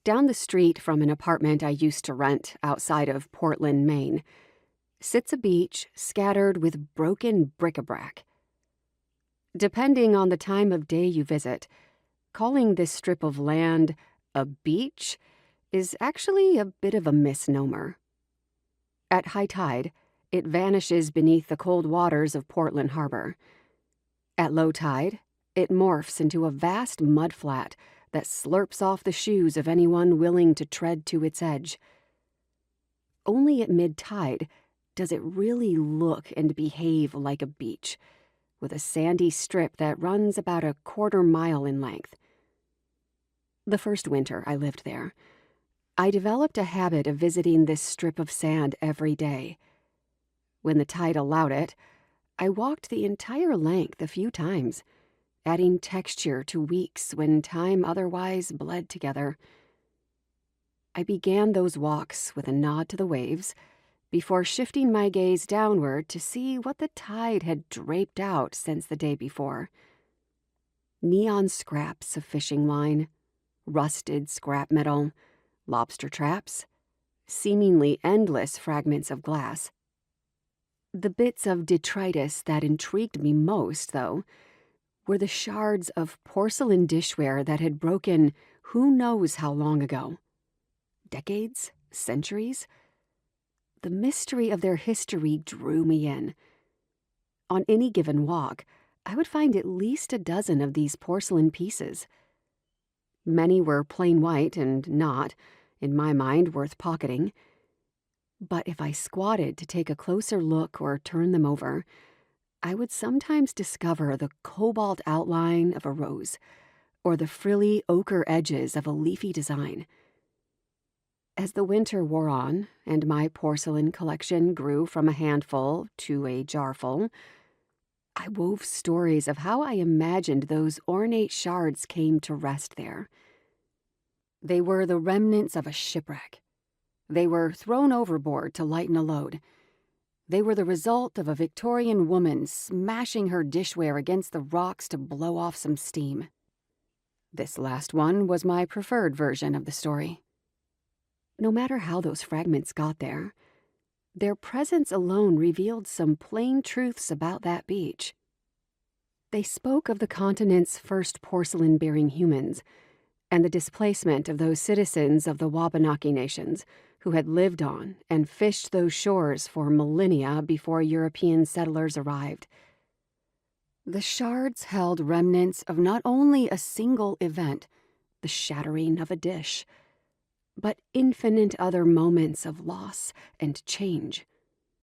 Down the street from an apartment I used to rent outside of Portland, Maine, sits a beach scattered with broken bric-a-brac. Depending on the time of day you visit, calling this strip of land a beach is actually a bit of a misnomer. At high tide, it vanishes beneath the cold waters of Portland Harbor. At low tide, it morphs into a vast mudflat that slurps off the shoes of anyone willing to tread to its edge. Only at mid-tide does it really look and behave like a beach, with a sandy strip that runs about a quarter-mile in length. The first winter I lived there, I developed a habit of visiting this strip of sand every day. When the tide allowed it, I walked the entire length a few times, adding texture to weeks when time otherwise bled together. I began those walks with a nod to the waves, before shifting my gaze downward to see what the tide had draped out since the day before. Neon scraps of fishing line, rusted scrap metal, lobster traps, seemingly endless fragments of glass. The bits of detritus that intrigued me most, though, were the shards of porcelain dishware that had broken who knows how long ago. Decades? Centuries? The mystery of their history drew me in. On any given walk, I would find at least a dozen of these porcelain pieces. Many were plain white and not, in my mind, worth pocketing. But if I squatted to take a closer look or turn them over, I would sometimes discover the cobalt outline of a rose or the frilly ochre edges of a leafy design. As the winter wore on and my porcelain collection grew from a handful to a jarful, I wove stories of how I imagined those ornate shards came to rest there. They were the remnants of a shipwreck. They were thrown overboard to lighten a load. They were the result of a Victorian woman smashing her dishware against the rocks to blow off some steam. This last one was my preferred version of the story. No matter how those fragments got there, their presence alone revealed some plain truths about that beach. They spoke of the continent's first porcelain-bearing humans and the displacement of those citizens of the Wabanaki nations who had lived on and fished those shores for millennia before European settlers arrived. The shards held remnants of not only a single event, the shattering of a dish, but infinite other moments of loss and change.